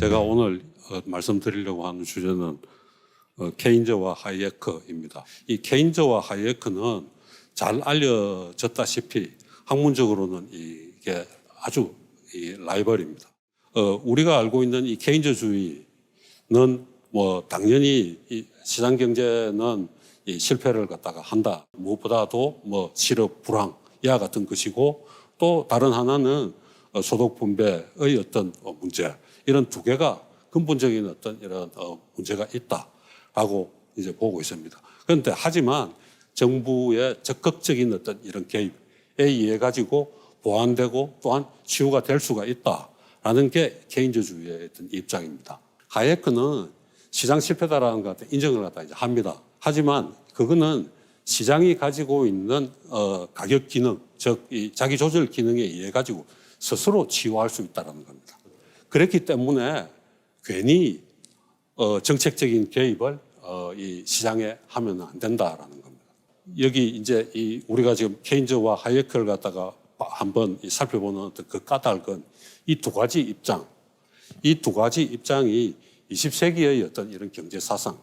제가 오늘 말씀드리려고 하는 주제는 케인즈와 하이에크입니다. 이 케인즈와 하이에크는 잘 알려졌다시피 학문적으로는 이게 아주 라이벌입니다. 우리가 알고 있는 이 케인즈주의는 뭐 당연히 이 시장 경제는 이 실패를 갖다가 한다. 무엇보다도 뭐 실업 불황 이와 같은 것이고, 또 다른 하나는 소득 분배의 어떤 문제, 이런 두 개가 근본적인 어떤 이런 문제가 있다라고 이제 보고 있습니다. 그런데 하지만 정부의 적극적인 어떤 이런 개입에 의해 가지고 보완되고 또한 치유가 될 수가 있다라는 게 케인즈주의의 어떤 입장입니다. 하이에크는 시장 실패다라는 것 인정을 갖다 이제 합니다. 하지만 그거는 시장이 가지고 있는 가격 기능, 즉 이 자기 조절 기능에 의해 가지고 스스로 치유할 수 있다는 겁니다. 그렇기 때문에 괜히 정책적인 개입을 이 시장에 하면 안 된다라는 겁니다. 여기 이제 우리가 지금 케인즈와 하이에크를 갖다가 한번 살펴보는 그 까닭은 이 두 가지 입장, 이 두 가지 입장이 20세기의 어떤 이런 경제 사상,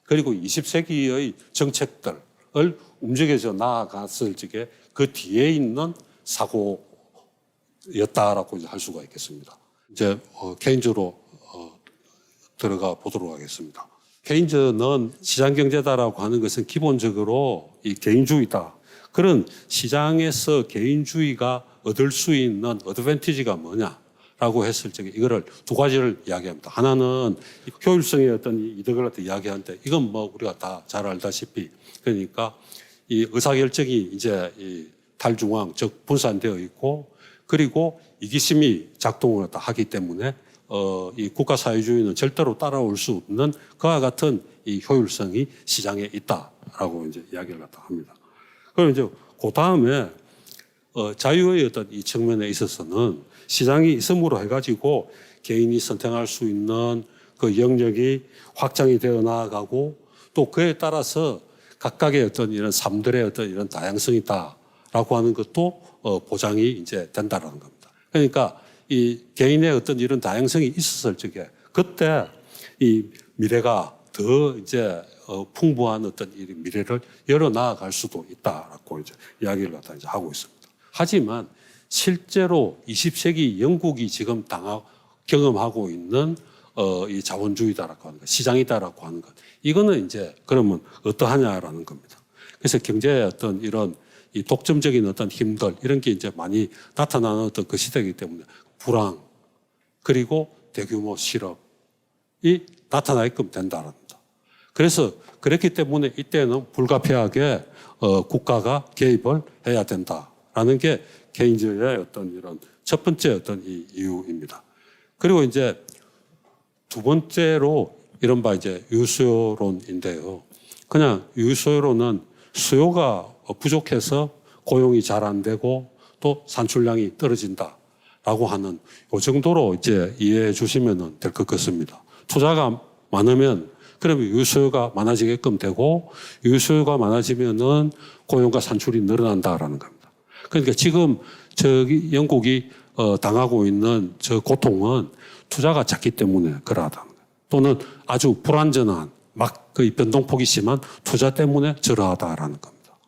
그리고 20세기의 정책들을 움직여져 나아갔을 적에 그 뒤에 있는 사고였다라고 할 수가 있겠습니다. 이제 케인즈로 들어가 보도록 하겠습니다. 케인즈는 시장 경제다라고 하는 것은 기본적으로 이 개인주의다. 그런 시장에서 개인주의가 얻을 수 있는 어드밴티지가 뭐냐라고 했을 적에 이거를 두 가지를 이야기합니다. 하나는 효율성의 어떤 이득을 갖다 이야기하는데, 이건 뭐 우리가 다 잘 알다시피, 그러니까 이 의사결정이 이제 이 탈중앙, 즉 분산되어 있고, 그리고 이기심이 작동을 하기 때문에 이 국가사회주의는 절대로 따라올 수 없는 그와 같은 이 효율성이 시장에 있다라고 이제 이야기를 갖다 합니다. 그럼 이제 그 다음에 자유의 어떤 이 측면에 있어서는 시장이 있음으로 해가지고 개인이 선택할 수 있는 그 영역이 확장이 되어 나아가고, 또 그에 따라서 각각의 어떤 이런 삶들의 어떤 이런 다양성이 있다라고 하는 것도 보장이 이제 된다라는 겁니다. 그러니까 이 개인의 어떤 이런 다양성이 있었을 적에 그때 이 미래가 더 이제 풍부한 어떤 이 미래를 열어 나아갈 수도 있다라고 이제 이야기를 갖다 이제 하고 있습니다. 하지만 실제로 20세기 영국이 지금 경험하고 있는 이 자본주의다라고 하는 것, 시장이다라고 하는 것, 이거는 이제 그러면 어떠하냐라는 겁니다. 그래서 경제의 어떤 이런 이 독점적인 어떤 힘들, 이런 게 이제 많이 나타나는 어떤 그 시대이기 때문에 불황, 그리고 대규모 실업이 나타나게끔 된다는 겁니다. 그래서 그렇기 때문에 이때는 불가피하게 국가가 개입을 해야 된다라는 게 케인즈의 어떤 이런 첫 번째 어떤 이 이유입니다. 그리고 이제 두 번째로 이른바 이제 유수요론인데요. 그냥 유수요론은 수요가 부족해서 고용이 잘 안 되고 또 산출량이 떨어진다라고 하는 이 정도로 이제 이해해 주시면 될 것 같습니다. 투자가 많으면 그러면 유수요가 많아지게끔 되고, 유수요가 많아지면은 고용과 산출이 늘어난다라는 겁니다. 그러니까 지금 저기 영국이 당하고 있는 저 고통은 투자가 작기 때문에 그러하다는 거예요. 또는 아주 불안전한 막 그 변동폭이 심한 투자 때문에 저러하다라는 겁니다.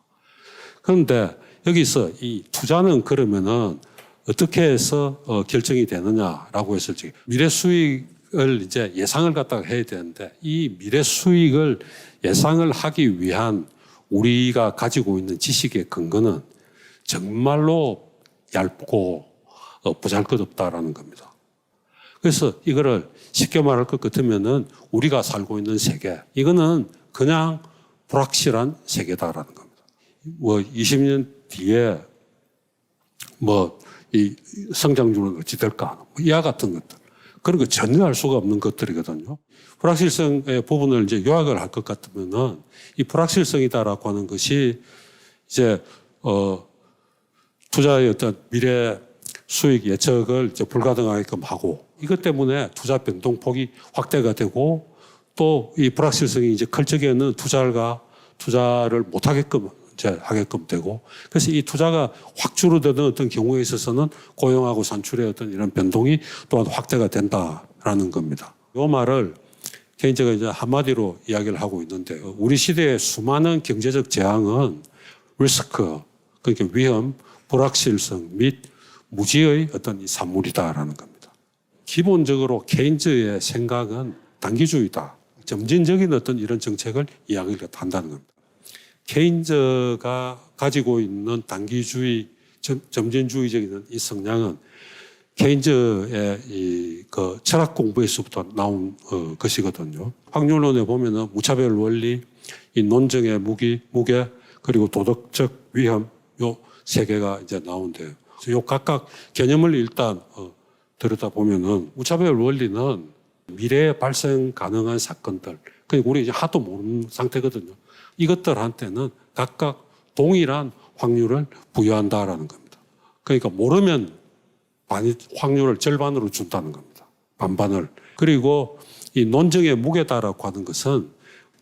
그런데 여기서 이 투자는 그러면은 어떻게 해서 결정이 되느냐라고 했을 때 미래 수익을 이제 예상을 갖다가 해야 되는데, 이 미래 수익을 예상을 하기 위한 우리가 가지고 있는 지식의 근거는 정말로 얇고 보잘것없다라는 겁니다. 그래서 이거를 쉽게 말할 것 같으면은 우리가 살고 있는 세계, 이거는 그냥 불확실한 세계다라는 겁니다. 뭐 20년 뒤에 뭐 이 성장률은 어찌 될까? 이와 같은 것들. 그런 거 전혀 알 수가 없는 것들이거든요. 불확실성의 부분을 이제 요약을 할 것 같으면은 이 불확실성이다라고 하는 것이 이제 투자의 어떤 미래 수익 예측을 이제 불가능하게끔 하고, 이것 때문에 투자 변동폭이 확대가 되고, 또 이 불확실성이 이제 클 적에는 투자를 못하게끔 이제 하게끔 되고, 그래서 이 투자가 확 줄어드는 어떤 경우에 있어서는 고용하고 산출의 어떤 이런 변동이 또한 확대가 된다. 준다라는 겁니다. 이 말을 케인즈가 이제 한마디로 이야기를 하고 있는데, 우리 시대의 수많은 경제적 재앙은 리스크, 그러니까 위험, 불확실성 및 무지의 어떤 이 산물이다라는 겁니다. 기본적으로 케인즈의 생각은 단기주의다. 점진적인 어떤 이런 정책을 이야기를 한다는 겁니다. 케인즈가 가지고 있는 단기주의, 점진주의적인 이 성향은 케인즈의 그 철학 공부에서부터 나온 것이거든요. 확률론에 보면은 무차별 원리, 이 논증의 무게, 그리고 도덕적 위험, 요 세 개가 이제 나온대요. 요 각각 개념을 일단 들여다보면은 무차별 원리는 미래에 발생 가능한 사건들, 그러니까 우리 이제 하도 모르는 상태거든요. 이것들한테는 각각 동일한 확률을 부여한다라는 겁니다. 그러니까 모르면 확률을 절반으로 준다는 겁니다. 반반을. 그리고 이 논증의 무게다라고 하는 것은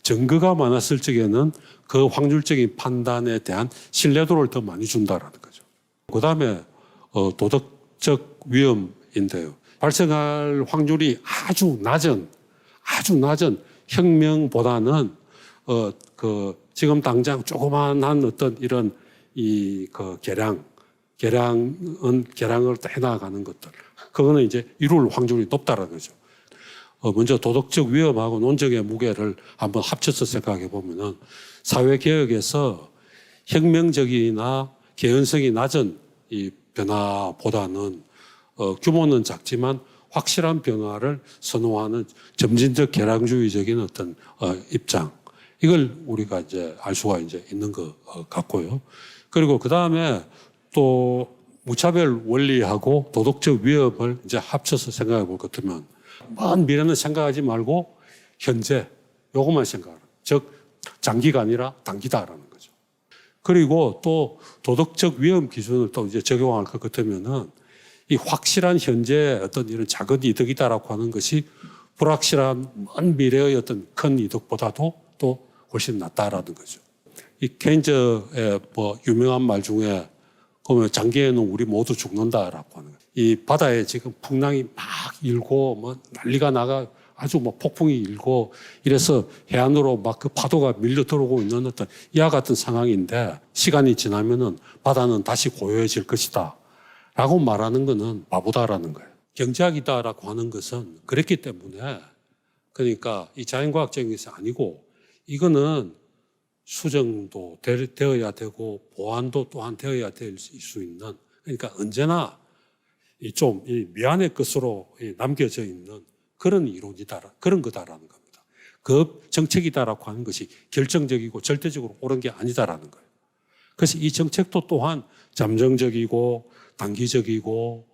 증거가 많았을 적에는 그 확률적인 판단에 대한 신뢰도를 더 많이 준다라는 거죠. 그 다음에 도덕적 위험인데요. 발생할 확률이 아주 낮은 혁명보다는 지금 당장 조그만한 어떤 이런 계량을 해나가는 것들. 그거는 이제 이룰 확률이 높다라는 거죠. 먼저 도덕적 위험하고 논증의 무게를 한번 합쳐서 생각해 보면은 사회개혁에서 혁명적이나 개연성이 낮은 이 변화보다는 규모는 작지만 확실한 변화를 선호하는 점진적 계량주의적인 어떤 입장. 이걸 우리가 이제 알 수가 이제 있는 것 같고요. 그리고 그 다음에 또 무차별 원리하고 도덕적 위협을 이제 합쳐서 생각해 볼 것 같으면 먼 미래는 생각하지 말고 현재 요것만 생각하라. 즉 장기가 아니라 단기다라는 거죠. 그리고 또 도덕적 위험 기준을 또 이제 적용할 것 같으면은 이 확실한 현재 어떤 이런 작은 이득이다라고 하는 것이 불확실한 먼 미래의 어떤 큰 이득보다도 또 훨씬 낫다라는 거죠. 이 케인즈의 유명한 말 중에 보면 장기에는 우리 모두 죽는다라고 하는 거예요. 이 바다에 지금 풍랑이 막 일고 난리가 나가 아주 폭풍이 일고 이래서 해안으로 막 그 파도가 밀려 들어오고 있는 어떤 이와 같은 상황인데 시간이 지나면은 바다는 다시 고요해질 것이다 라고 말하는 거는 바보다라는 거예요. 경제학이다라고 하는 것은 그랬기 때문에 그러니까 이 자연과학적인 것이 아니고 이거는 수정도 되어야 되고 보완도 또한 되어야 될 수 있는 그러니까 언제나 좀 미완의 것으로 남겨져 있는 그런 이론이다, 그런 거다라는 겁니다. 그 정책이다라고 하는 것이 결정적이고 절대적으로 옳은 게 아니다라는 거예요. 그래서 이 정책도 또한 잠정적이고 단기적이고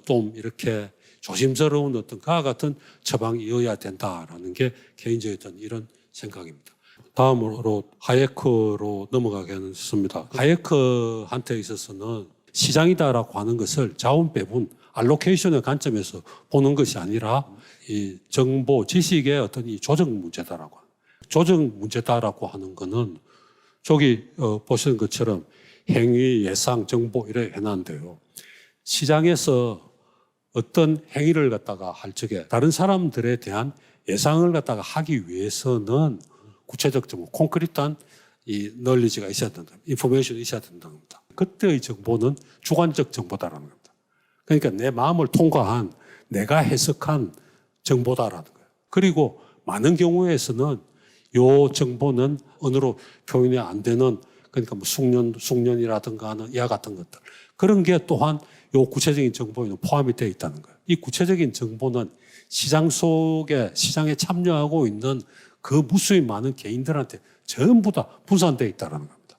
좀 이렇게 조심스러운 어떤 그와 같은 처방이어야 된다라는 게 개인적인 어떤 이런 생각입니다. 다음으로 하예크로 넘어가겠습니다. 하예크한테 있어서는 시장이다라고 하는 것을 자원 배분, 알로케이션의 관점에서 보는 것이 아니라 이 정보, 지식의 어떤 이 조정 문제다라고. 조정 문제다라고 하는 거는 저기 보시는 것처럼 행위, 예상, 정보 이래 해놨는데요. 시장에서 어떤 행위를 갖다가 할 적에 다른 사람들에 대한 예상을 갖다가 하기 위해서는 구체적 정보, 콘크리트한 이 널리지가 있어야 된다. 인포메이션이 있어야 된다는 겁니다. 그때의 정보는 주관적 정보다라는 겁니다. 그러니까 내 마음을 통과한 내가 해석한 정보다라는 거예요. 그리고 많은 경우에서는 요 정보는 언어로 표현이 안 되는 그러니까 숙련이라든가 하는 이와 같은 것들. 그런 게 또한 요 구체적인 정보에는 포함이 되어 있다는 거예요. 이 구체적인 정보는 시장 속에 시장에 참여하고 있는 그 무수히 많은 개인들한테 전부 다 분산되어 있다는 겁니다.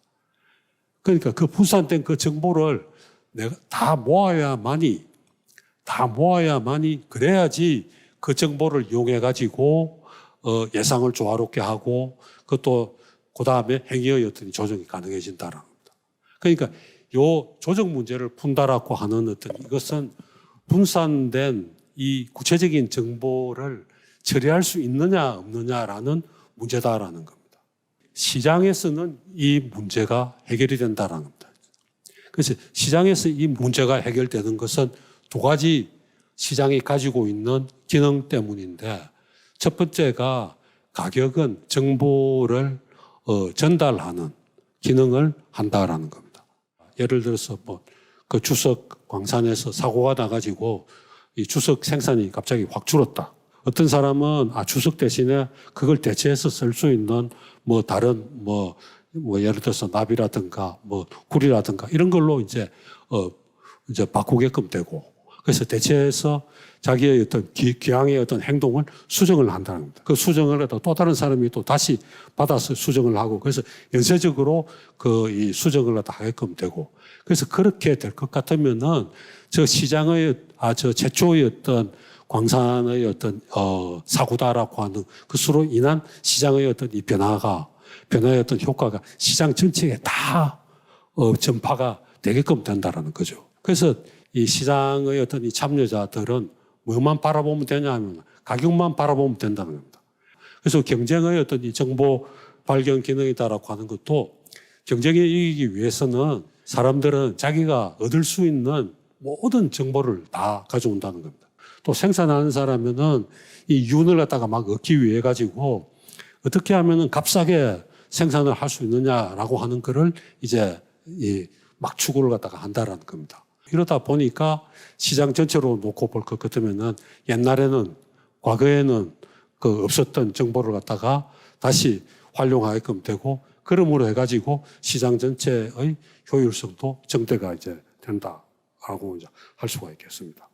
그러니까 그 분산된 그 정보를 내가 다 모아야만이 그래야지 그 정보를 이용해 가지고 예상을 조화롭게 하고 그것도 그 다음에 행위의 어떤 조정이 가능해진다는 겁니다. 그러니까 요 조정 문제를 푼다라고 하는 어떤 이것은 분산된 이 구체적인 정보를 처리할 수 있느냐 없느냐라는 문제다라는 겁니다. 시장에서는 이 문제가 해결이 된다는 겁니다. 그래서 시장에서 이 문제가 해결되는 것은 두 가지 시장이 가지고 있는 기능 때문인데, 첫 번째가 가격은 정보를 전달하는 기능을 한다라는 겁니다. 예를 들어서 그 주석 광산에서 사고가 나가지고 이 주석 생산이 갑자기 확 줄었다. 어떤 사람은 주석 대신에 그걸 대체해서 쓸 수 있는 다른 예를 들어서 나비라든가 굴이라든가 이런 걸로 이제 바꾸게끔 되고, 그래서 대체해서 자기의 어떤 기왕의 어떤 행동을 수정을 한다는 겁니다. 그 수정을 해도 또 다른 사람이 또 다시 받아서 수정을 하고, 그래서 연쇄적으로 이 수정을 갖다 하게끔 되고, 그래서 그렇게 될 것 같으면은 저 시장의 저 최초의 어떤 광산의 어떤 사고다라고 하는 그수로 인한 시장의 어떤 이 변화의 어떤 효과가 시장 전체에 다 전파가 되게끔 된다라는 거죠. 그래서 이 시장의 어떤 이 참여자들은 뭐만 바라보면 되냐 하면 가격만 바라보면 된다는 겁니다. 그래서 경쟁의 어떤 이 정보 발견 기능이다라고 하는 것도, 경쟁에 이기기 위해서는 사람들은 자기가 얻을 수 있는 모든 정보를 다 가져온다는 겁니다. 또 생산하는 사람은 이 윤을 갖다가 막 얻기 위해 가지고 어떻게 하면은 값싸게 생산을 할 수 있느냐라고 하는 거를 이제 막 추구를 갖다가 한다라는 겁니다. 이러다 보니까 시장 전체로 놓고 볼 것 같으면은 과거에는 그 없었던 정보를 갖다가 다시 활용하게끔 되고, 그러므로 해가지고 시장 전체의 효율성도 증대가 이제 된다라고 이제 할 수가 있겠습니다.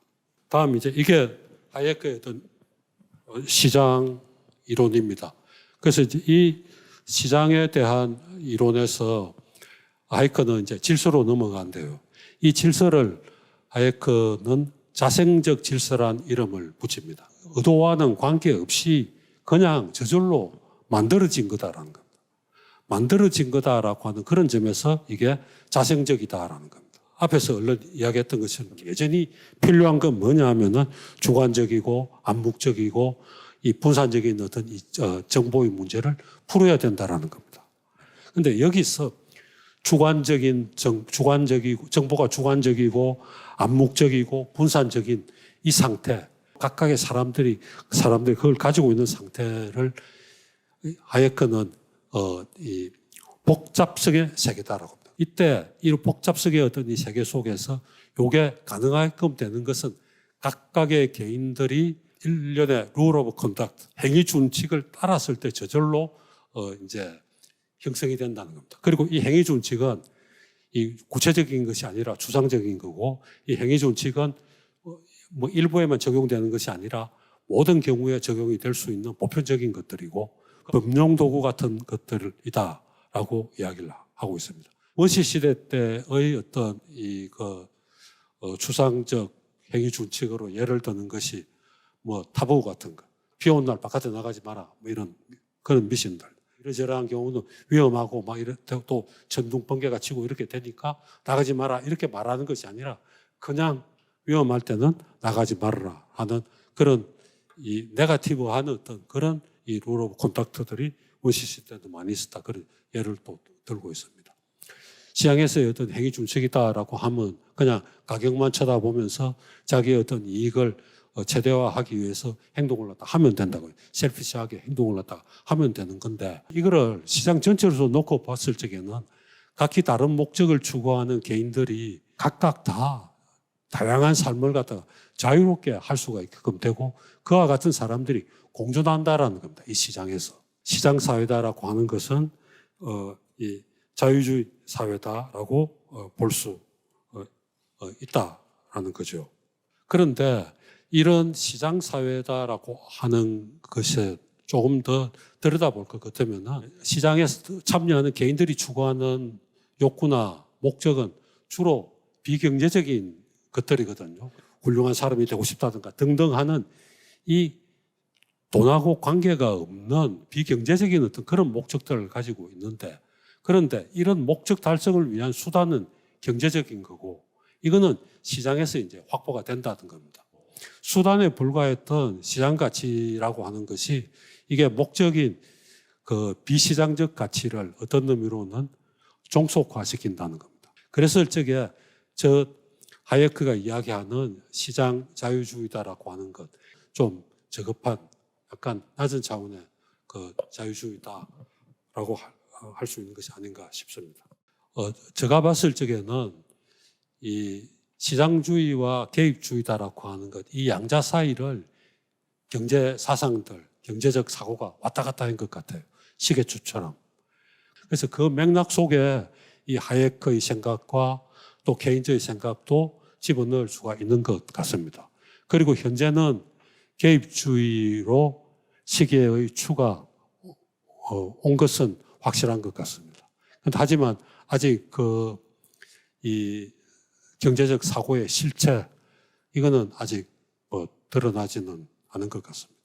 다음 이제 이게 하이에크의 어떤 시장 이론입니다. 그래서 이제 이 시장에 대한 이론에서 하이에크는 이제 질서로 넘어간대요. 이 질서를 하이에크는 자생적 질서란 이름을 붙입니다. 의도와는 관계없이 그냥 저절로 만들어진 거다라는 겁니다. 만들어진 거다라고 하는 그런 점에서 이게 자생적이다라는 겁니다. 앞에서 얼른 이야기했던 것처럼 여전히 필요한 건 뭐냐 하면은 주관적이고 암묵적이고 이 분산적인 어떤 정보의 문제를 풀어야 된다라는 겁니다. 그런데 여기서 정보가 주관적이고 암묵적이고 분산적인 이 상태, 각각의 사람들이 그걸 가지고 있는 상태를 하이에크는 이 복잡성의 세계다라고 합니다. 이때 이 복잡성의 어떤 이 세계 속에서 이게 가능하게끔 되는 것은 각각의 개인들이 일련의 룰 오브 컨덕트, 행위 준칙을 따랐을 때 저절로 이제 형성이 된다는 겁니다. 그리고 이 행위 준칙은 이 구체적인 것이 아니라 추상적인 거고, 이 행위 준칙은 일부에만 적용되는 것이 아니라 모든 경우에 적용이 될 수 있는 보편적인 것들이고 법령 도구 같은 것들이다라고 이야기를 하고 있습니다. 원시 시대 때의 어떤 추상적 행위 준칙으로 예를 드는 것이 타부 같은 거, 비 오는 날 바깥에 나가지 마라, 이런 그런 미신들. 이러저러한 경우는 위험하고 또 전등 번개가 치고 이렇게 되니까 나가지 마라 이렇게 말하는 것이 아니라 그냥 위험할 때는 나가지 말아라 하는 그런 이 네거티브한 어떤 그런 이 룰 오브 콘택트들이 원시 시대도 많이 있었다. 그런 예를 또 들고 있습니다. 시장에서의 어떤 행위 준칙이다라고 하면 그냥 가격만 쳐다보면서 자기의 어떤 이익을 최대화하기 위해서 행동을 갖다 하면 된다고요. 셀피시하게 행동을 갖다 하면 되는 건데, 이거를 시장 전체로 놓고 봤을 적에는 각기 다른 목적을 추구하는 개인들이 각각 다 다양한 삶을 갖다가 자유롭게 할 수가 있게끔 되고, 그와 같은 사람들이 공존한다라는 겁니다. 이 시장에서. 시장 사회다라고 하는 것은 이 자유주의 사회다라고 볼 수 있다라는 거죠. 그런데 이런 시장 사회다라고 하는 것에 조금 더 들여다볼 것 같으면 시장에서 참여하는 개인들이 추구하는 욕구나 목적은 주로 비경제적인 것들이거든요. 훌륭한 사람이 되고 싶다든가 등등 하는 이 돈하고 관계가 없는 비경제적인 어떤 그런 목적들을 가지고 있는데, 그런데 이런 목적 달성을 위한 수단은 경제적인 거고, 이거는 시장에서 이제 확보가 된다는 겁니다. 수단에 불과했던 시장 가치라고 하는 것이 이게 목적인 그 비시장적 가치를 어떤 의미로는 종속화시킨다는 겁니다. 그랬을 적에 하예크가 이야기하는 시장 자유주의다라고 하는 것 좀 저급한 약간 낮은 차원의 그 자유주의다라고 할 수 있는 것이 아닌가 싶습니다. 제가 봤을 적에는 이 시장주의와 개입주의다라고 하는 것, 이 양자 사이를 경제 사상들, 경제적 사고가 왔다 갔다 한 것 같아요. 시계추처럼. 그래서 그 맥락 속에 이 하예크의 생각과 또 케인즈의 생각도 집어넣을 수가 있는 것 같습니다. 그리고 현재는 개입주의로 시계의 추가 온 것은 확실한 것 같습니다. 하지만 아직 이 경제적 사고의 실체 이거는 아직 드러나지는 않은 것 같습니다.